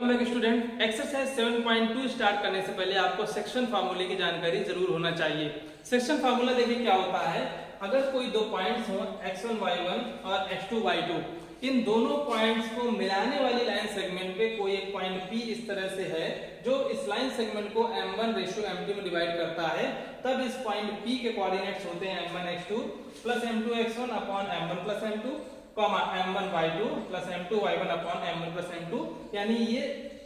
Student, exercise 7.2 start करने से पहले आपको सेक्शन फार्मूले की जानकारी जरूर होना चाहिए। सेक्शन फार्मूला देखिए क्या होता है। अगर कोई दो पॉइंट्स हो x1 y1 और x2 y2, इन दोनों पॉइंट्स को मिलाने वाली लाइन सेगमेंट पे कोई एक पॉइंट P इस तरह से है जो इस लाइन सेगमेंट को m1:m2 में डिवाइड करता है, तब इस पॉइंट P के कोऑर्डिनेट्स होते हैं m1x2 plus m2x1 upon m1 plus m2 m1 y2 plus m2 y1 upon m1 plus m2। यानी ये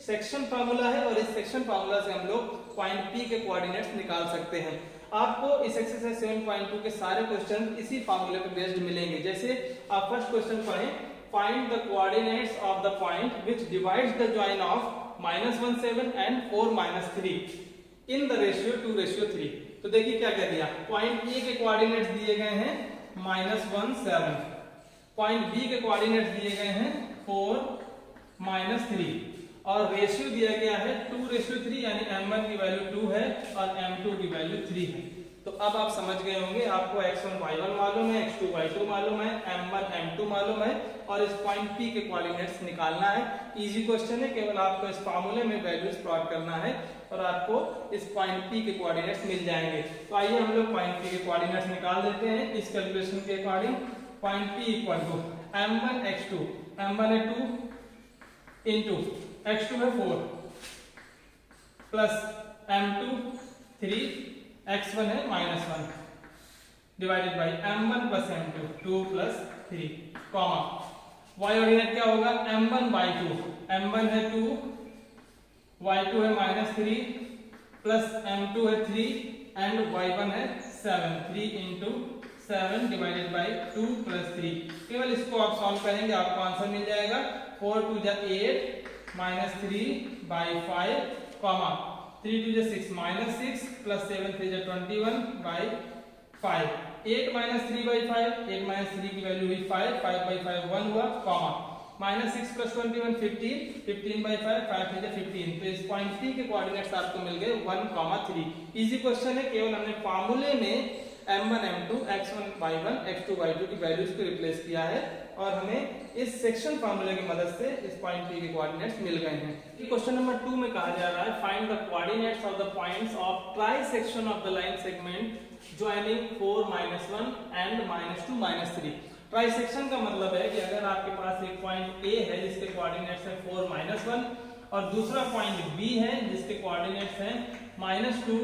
सेक्शन फार्मूला है और इस सेक्शन फार्मूला से हम लोग पॉइंट P के कोऑर्डिनेट्स निकाल सकते हैं। आपको इस एक्सरसाइज 7.2 के सारे क्वेश्चन इसी फार्मूले पे बेस्ड मिलेंगे। जैसे आप फर्स्ट क्वेश्चन पढ़ें, find the coordinates of the point which divides the join of -17 and 4-3 in the ratio 2:3। तो देखिए क्या कह दिया, पॉइंट A के कोऑर्डिनेट्स दिए गए हैं -17, पॉइंट B के कोऑर्डिनेट्स दिए गए हैं 4-3 और रेशियो दिया गया है 2:3, यानी m1 की वैल्यू 2 है और m2 की वैल्यू 3 है। तो अब आप समझ गए होंगे, आपको x1 y1 मालूम है, x2 y2 मालूम है, m1 m2 मालूम है और इस पॉइंट P के कोऑर्डिनेट्स निकालना है। इजी क्वेश्चन है, केवल आपको इस फार्मूले में वैल्यूज प्लॉट करना है और आपको इस पॉइंट P के कोऑर्डिनेट्स मिल जाएंगे। तो आइए हम लोग पॉइंट P के कोऑर्डिनेट्स निकाल देते हैं इस कैलकुलेशन के according. Point P equal to m1 x2, m1 है 2 इंटू x2 है 4 प्लस m2 3, x1 है -1 divided by m1 plus m2 2 plus 3 comma y ordinate क्या होगा, m1 y2, m1 है 2, y2 है -3 प्लस m2 है 3 एंड y1 है 7, 3 इंटू 7 डिवाइडेड बाई 2 प्लस 3। केवल इसको आप सॉल्व करेंगे, आपको आंसर मिल जाएगा 4 2 जा 8 -3 बाई 5 कॉमा 3 2 जा 6 -6 प्लस 7 3 जा 21 बाई 5। 8 -3 बाई 5, 8 3 की वैल्यू हुई 5, 5 बाई 5 1 हुआ कॉमा -6 प्लस 21 15, 15 बाई 5, 5 3 जा 15। तो इस पॉइंट P के कोऑर्डिनेट्स आपको मिल गए 1, 3। इजी क्वेश्चन है, केवल हमने फार्मूले में m1 m2 x1 y1 x2 y2 की वैल्यूज को रिप्लेस किया है और हमें इस सेक्शन फार्मूले की मदद से इस पॉइंट P के कोऑर्डिनेट्स मिल गए हैं। क्वेश्चन नंबर 2 में कहा जा रहा है, find the coordinates of the points of try section of the line segment joining 4-1 and -2 -3। Try section का मतलब है कि अगर आपके पास एक पॉइंट A है जिसके कोऑर्डिनेट्स है 4-1 और दूसरा पॉइंट B है जिसके कोऑर्डिनेट्स हैं -2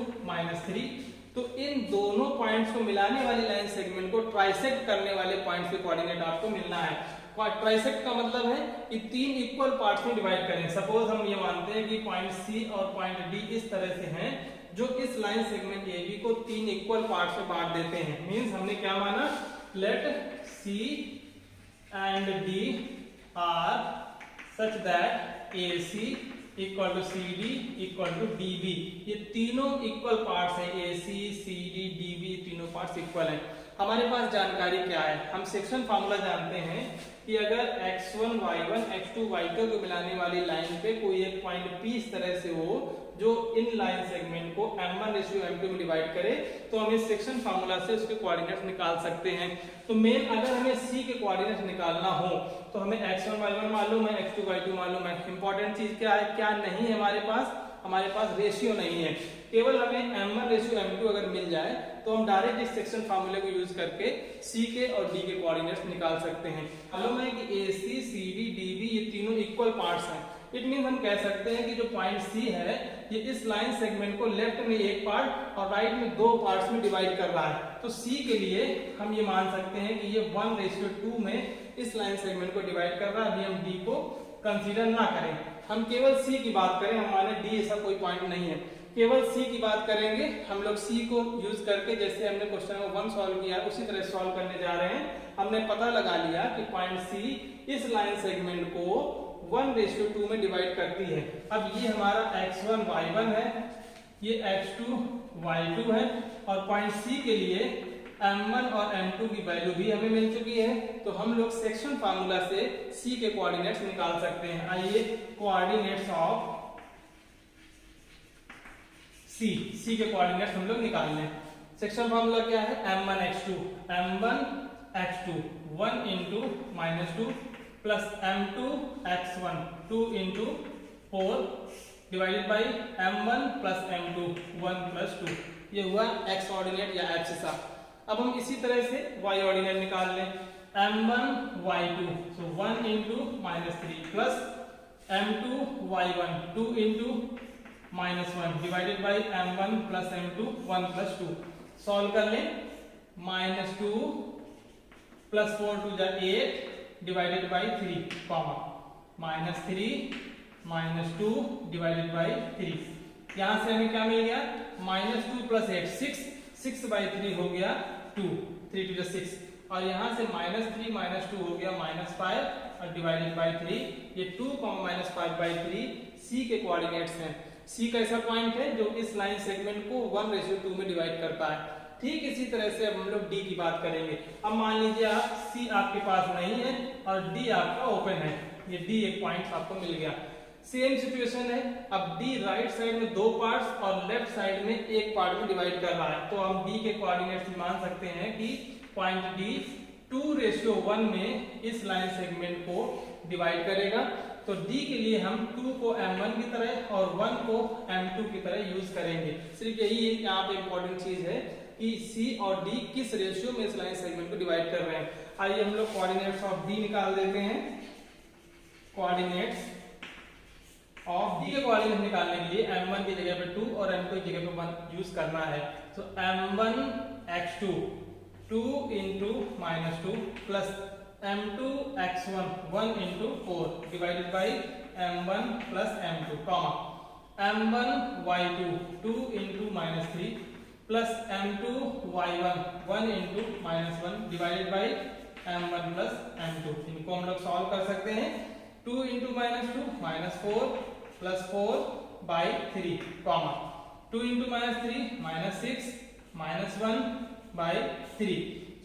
3, तो इन दोनों पॉइंट्स को मिलाने वाली लाइन सेगमेंट को ट्राइसेक्ट करने वाले पॉइंट्स के कोऑर्डिनेट आपको मिलना है। ट्राइसेक्ट का मतलब है कि तीन इक्वल पार्ट्स में डिवाइड करें। सपोज हम ये मानते हैं कि पॉइंट C और पॉइंट D इस तरह से हैं जो इस लाइन सेगमेंट AB को तीन इक्वल पार्ट्स में बांट देते हैं। मींस हमने क्या माना, let C and D are such that AC equal to CD equal to DB। ये तीनों इक्वल पार्ट्स हैं, AC CD DB तीनों पार्ट्स इक्वल हैं। हमारे पास जानकारी क्या है, हम सेक्शन फार्मूला जानते हैं कि अगर x1 y1 x2 y2 को मिलाने वाली लाइन पे कोई एक पॉइंट P इस तरह से हो जो इन लाइन सेगमेंट को m1:m2 में डिवाइड करे, तो हम इस सेक्शन फार्मूला से उसके कोऑर्डिनेट्स निकाल सकते हैं। तो मेन अगर हमें C के कोऑर्डिनेट्स निकालना हो तो हमें x1 y1 मालूम है, x2 y2 मालूम है। इंपॉर्टेंट चीज क्या है, क्या नहीं है हमारे पास रेशियो नहीं है। केवल हमें m1:m2 अगर मिल जाए तो हम डायरेक्ट इस सेक्शन फार्मूले को यूज करके C के और D के कोऑर्डिनेट्स निकाल सकते हैं। मालूम है कि AC CD DB ये तीनों इक्वल पार्ट्स हैं। इट मीन हम कह सकते हैं कि जो पॉइंट C है ये इस लाइन सेगमेंट को लेफ्ट में एक पार्ट और राइट में दो पार्ट्स में डिवाइड कर रहा है। तो C के लिए हम ये मान सकते हैं कि ये 1:2 में इस लाइन सेगमेंट को डिवाइड कर रहा है। अभी हम D को कंसीडर ना करें, हम केवल C की बात करें, हम माने D ऐसा कोई पॉइंट नहीं है, केवल C की बात करेंगे। हम लोग C को यूज करके जैसे हमने क्वेश्चन नंबर 1 सॉल्व किया उसी तरह सॉल्व करने जा रहे हैं। हमने पता लगा लिया कि पॉइंट C इस लाइन सेगमेंट को 1:2 में डिवाइड करती है। अब ये हमारा x1 y1 है, ये x2 y2 है और पॉइंट C के लिए m1 और m2 की वैल्यू भी हमें मिल चुकी है। तो हम लोग सेक्शन फार्मूला से C के कोऑर्डिनेट्स निकाल सकते हैं। आइए कोऑर्डिनेट्स ऑफ C के कोऑर्डिनेट्स हम लोग निकाल लें। सेक्शन फार्मूला क्या है, m1 x2 1 into -2 plus m2 x1 2 into 4 divided by m1 plus m2 1 plus 2, ये हुआ x ऑर्डिनेट या एब्सिसा। अब हम इसी तरह से y ऑर्डिनेट निकाल लें, m1 y2 so 1 into -3 plus m2 y1 2 into -1 divided by m1 plus m2 1 plus 2। Solve कर लें, -2 प्लस 4 2 जा 8 divided by 3 comma -3 -2 divided by 3। यहां से हमें क्या मिल गया, -2 प्लस 8 6 बाई 3 हो गया 2, 3 2 6, और यहां से -3 -2 हो गया -5 और डिवाइडेड बाई 3। ये 2 -5 बाई 3 सी के कोऑर्डिनेट्स हैं। सी का ऐसा पॉइंट है जो इस लाइन सेगमेंट को 1:2 में डिवाइड करता है। ठीक इसी तरह से अब हम लोग डी की बात करेंगे। अब मान लीजिए आप सी आपके पास नहीं है और डी आपका ओपन है, ये डी एक पॉइंट आपको मिल गया। सेम सिचुएशन है, अब डी राइट साइड में 2 पार्ट्स और लेफ्ट साइड में एक पार्ट में डिवाइड कर रहा है, तो हम डी के कोऑर्डिनेट्स मान सकते हैं कि पॉइंट डी 2:1 में इस लाइन सेगमेंट को डिवाइड करेगा। तो डी के लिए हम 2 को m1 की तरह और 1 को m2 की तरह यूज करेंगे। सिर्फ यही यहाँ पे इंपॉर्टेंट चीज है कि सी और डी किस रेशियो में इस लाइन सेगमेंट को डिवाइड कर रहे हैं। आइए हम लोग कोऑर्डिनेट्स ऑफ डी निकाल देते हैं। कोऑर्डिनेट्स ऑफ डी के कोऑर्डिनेट निकालने के लिए m1 की जगह पे 2 और m2 की जगह पे 1 यूज करना है। तो m1 x2 2 into -2 plus m2 x1 1 into 4 divided by m1 plus m2 comma m1 y2 2 into -3 plus m2 y1 1 into -1 divided by m1 plus m2। इनको हम लोग सॉल्व कर सकते हैं। 2 into -2 -4 plus 4 by 3 comma 2 into -3 -6 -1 by 3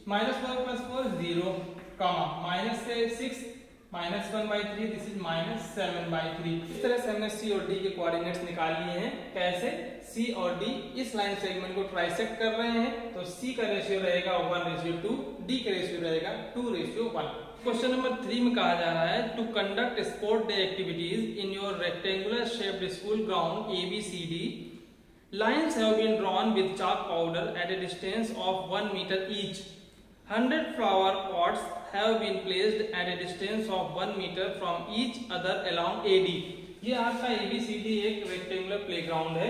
-4 plus 4 0 comma -6 -1 by 3 this is -7 by 3। इस तरह से हमने सी और डी के कोऑर्डिनेट्स निकाल लिए हैं। कैसे, सी और डी इस लाइन सेगमेंट को ट्राइसेक्ट कर रहे हैं, तो सी का रेशियो रहेगा 1:2, डी का रेशियो रहेगा 2:1। क्वेश्चन नंबर 3 में कहा जा रहा है to conduct sport day activities in your rectangular shaped school ground ABCD, lines have been drawn with chalk powder at a distance of 1 meter each. 100 flower pots have been placed at a distance of 1 meter from each other along AD. ये आपका ABCD एक rectangular playground है।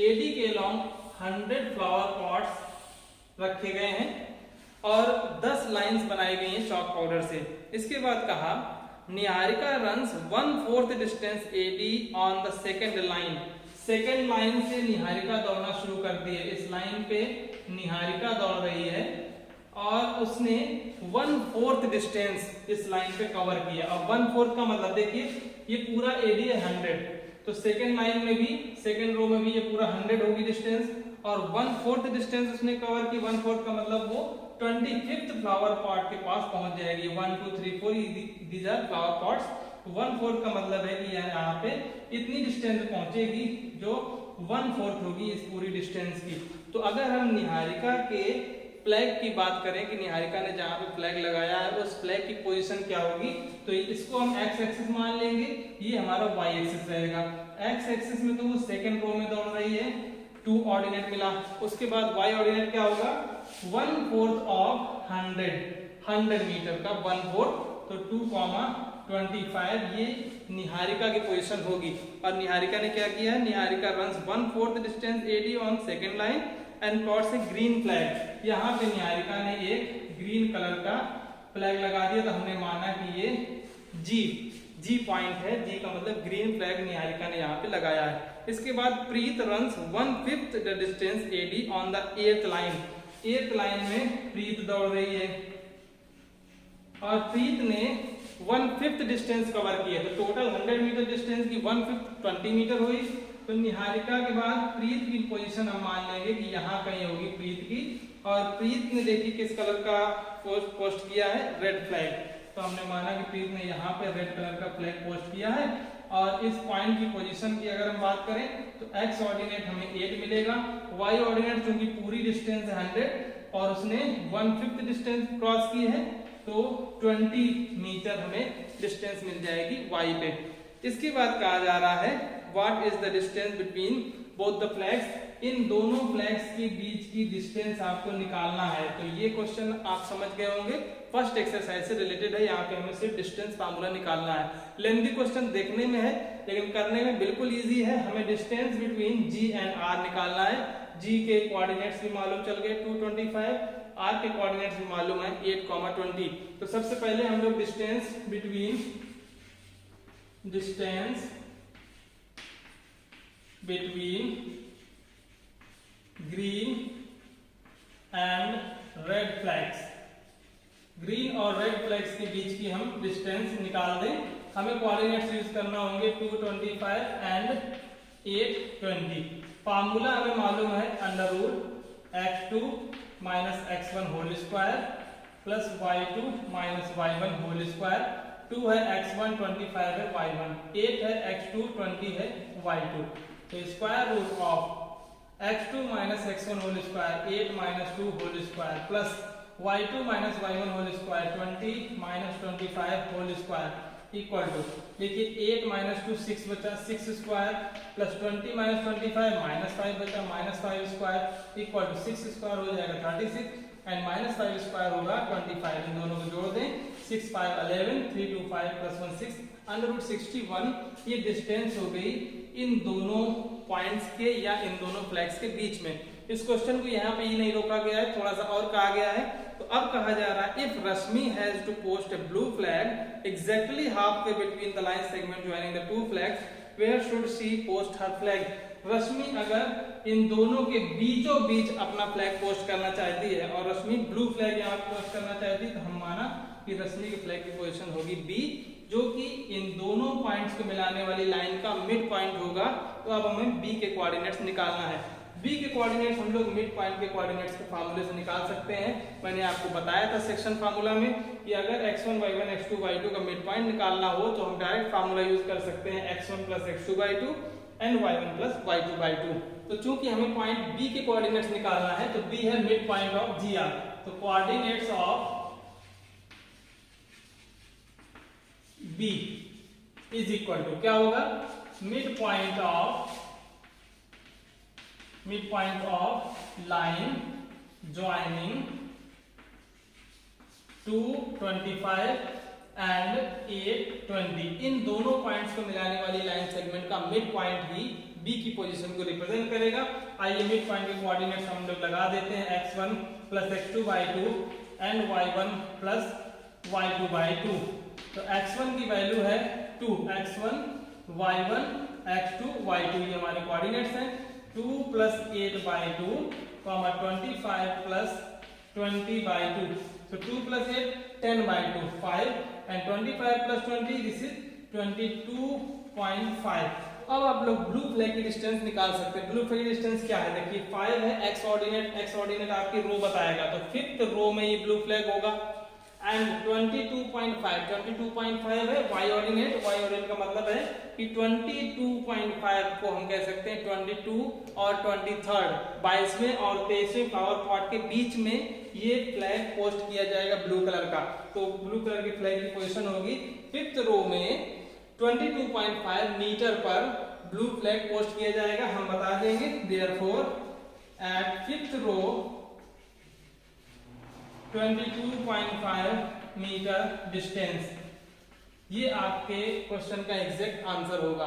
AD के along 100 flower pots रखे गए हैं और 10 lines बनाई गई हैं चॉक पाउडर से। इसके बाद कहा Niharika runs 1/4 distance AD on the second line. Second line से निहारिका दौड़ना शुरू कर दी है। इस लाइन पे निहारिका दौड़ रही है और उसने 1/4 डिस्टेंस इस लाइन पे कवर किया। अब 1/4 का मतलब देखिए, ये पूरा एडी है 100, तो सेकेंड लाइन में भी सेकेंड रो में भी ये पूरा 100 होगी डिस्टेंस, और 1/4 डिस्टेंस उसने कवर की। 1/4 का मतलब वो 25th फ्लावर पॉट के पास पहुंच जाएगी। 1 2 3 4 दीज आर फ्लावर पॉट्स। 1/4 का मतलब है कि यहाँ पे इतनी डिस्टेंस पहुंचेगी जो 1/4 होगी इस पूरी डिस्टेंस की। तो अगर हम निहारिका के फ्लैग की बात करें कि निहारिका ने जहां पे फ्लैग लगाया है उस फ्लैग की पोजीशन क्या होगी, तो इसको हम एक्स एक्सिस मान लेंगे, ये हमारा वाई एक्सिस रहेगा। एक्स एक्सिस में तो वो सेकंड रो में दौड़ रही है, 2 ऑर्डिनेट मिला। उसके बाद वाई ऑर्डिनेट क्या होगा, 1/4 ऑफ 100 मीटर का 1/4, तो 2,25 ये निहारिका की पोजीशन होगी। और निहारिका ने क्या किया है, Niharika runs 1/4 distance AD on second line and plots a green flag. यहाँ पे निहारिका ने एक ग्रीन कलर का फ्लैग लगा दिया, तो हमने माना कि ये जी पॉइंट है। जी का मतलब ग्रीन फ्लैग निहारिका ने यहाँ पे लगाया है। इसके बाद Preet runs 1/5 the distance AD on the 8th line. 8th line में प्रीत दौड़ रही है और प्रीत ने 1/5 डिस्टेंस कवर किया, तो टोटल 100 मीटर डिस्टेंस की 1/5 20 मीटर हुई। तो निहारिका के बाद प्रीत की पोजीशन हम मान लेंगे कि यहाँ कहीं होगी प्रीत की, और प्रीत ने देखिए किस कलर का पोस्ट किया है, रेड फ्लैग। तो हमने माना कि प्रीत ने यहाँ पे रेड कलर का फ्लैग पोस्ट किया है। और इस पॉइंट की पोजीशन की अगर हम बात करें तो एक्स ऑर्डिनेट हमें 8 मिलेगा, वाई ऑर्डिनेट क्योंकि पूरी डिस्टेंस है 100 और उसने 1/5 डिस्टेंस क्रॉस की है, तो 20 मीटर हमें डिस्टेंस मिल जाएगी वाई पे। इसके बाद कहा जा रहा है what is the distance between both the flags, इन दोनों फ्लैग्स के बीच की डिस्टेंस आपको निकालना है। तो ये क्वेश्चन आप समझ गए होंगे, फर्स्ट एक्सरसाइज से रिलेटेड है। यहाँ पे हमें सिर्फ डिस्टेंस फार्मूला निकालना है। लेंथी क्वेश्चन देखने में है लेकिन करने में बिल्कुल इजी है। हमें distance between G and R निकालना है। जी के कोऑर्डिनेट्स भी मालूम चल गए 225, आर के कोऑर्डिनेट्स भी मालूम है 8,20। तो सबसे पहले हम लोग distance between green and red flags, green और रेड फ्लैग्स के बीच की हम डिस्टेंस निकाल दें। हमें कोऑर्डिनेट्स यूज करना होंगे 225 एंड 820। फार्मूला हमें मालूम है √x2 - x1 whole square plus y2 - y1 whole square. 2 है x1, 25 है y1, 8 है x2, 20 है y2। तो square root of x2 - x1 whole square 8 - 2 whole square plus y2 - y1 whole square 20 - 25 whole square equal to, देखिए 8 - 2 6 बचा, 6 square plus 20 - 25 -5 बचा, -5 square equal to 6 square हो जाएगा 36 एंड -5 स्क्वायर होगा 25। इन दोनों को जोड़ दें, 6 5 11, 3 2 5 प्लस 1 6 √61। ये डिस्टेंस हो गई इन दोनों पॉइंट्स के या इन दोनों फ्लैग्स के बीच में। इस क्वेश्चन को यहाँ पे ही नहीं रोका गया है, थोड़ा सा और कहा गया है। तो अब कहा जा रहा है if Rashmi has to post a blue flag exactly half way between the line segment joining the two flags where should she post her flag. Rashmi अगर इन दोनों के बीचों बीच अपना फ्लैग पोस्ट करना चाहती है और रश्मि ब्लू फ्लैग यहाँ पोस्ट करना चाहती है, तो हम माना कि रश्मि के फ्लैग की पोजीशन होगी बी, जो कि इन दोनों पॉइंट्स को मिलाने वाली लाइन का मिड पॉइंट होगा। तो अब हमें बी के कोऑर्डिनेट्स निकालना है। बी के कोऑर्डिनेट्स हम लोग मिड पॉइंट के कोऑर्डिनेट्स के फार्मूले से निकाल सकते हैं। मैंने आपको बताया था सेक्शन फार्मूला में कि अगर x1 y1 x2 y2 का मिड पॉइंट निकालना हो तो हम डायरेक्ट फार्मूला यूज कर सकते हैं x1 + x2 y2 and y1 + y2 y2। तो चूंकि हमें पॉइंट बी के कोऑर्डिनेट्स निकालना है तो बी है मिड पॉइंट ऑफ जीआर। तो coordinates of B is equal to क्या होगा, mid point of line joining 225 and 820। इन दोनों पॉइंट्स को मिलाने वाली लाइन सेगमेंट का मिड पॉइंट ही बी की पोजीशन को रिप्रेजेंट करेगा। आइए मिड पॉइंट के कोऑर्डिनेट्स हम लोग लगा देते हैं, x1 + x2 y2 and y1 + y2 y2। तो x1 की वैल्यू है 2, x1 y1 x2 y2 ये हमारे कोऑर्डिनेट्स हैं। 2 + 8/2, 25 + 20/2। So 2 + 8 10/2 5 and 25 + 20 this is 22.5। अब आप लोग ब्लू फ्लैग की डिस्टेंस निकाल सकते हैं। ब्लू फ्लैग की डिस्टेंस क्या है, देखिए 5 है, x ऑर्डिनेट आपकी रो बताएगा तो 5th रो में ये ब्लू फ्लैग होगा एंड 22.5 है y ऑर्डिनेट का मतलब है कि 22.5 को हम कह सकते हैं 22 और 23rd 22वें और 23वें फ्लावर पॉट के बीच में ये फ्लैग पोस्ट किया जाएगा ब्लू कलर का। तो ब्लू कलर की फ्लैग की पोजीशन होगी 5th रो में 22.5 मीटर पर ब्लू फ्लैग पोस्ट किया जाएगा। हम बता देंगे देयरफॉर एट 5th रो 22.5 मीटर डिस्टेंस। ये आपके क्वेश्चन का एग्जैक्ट आंसर होगा।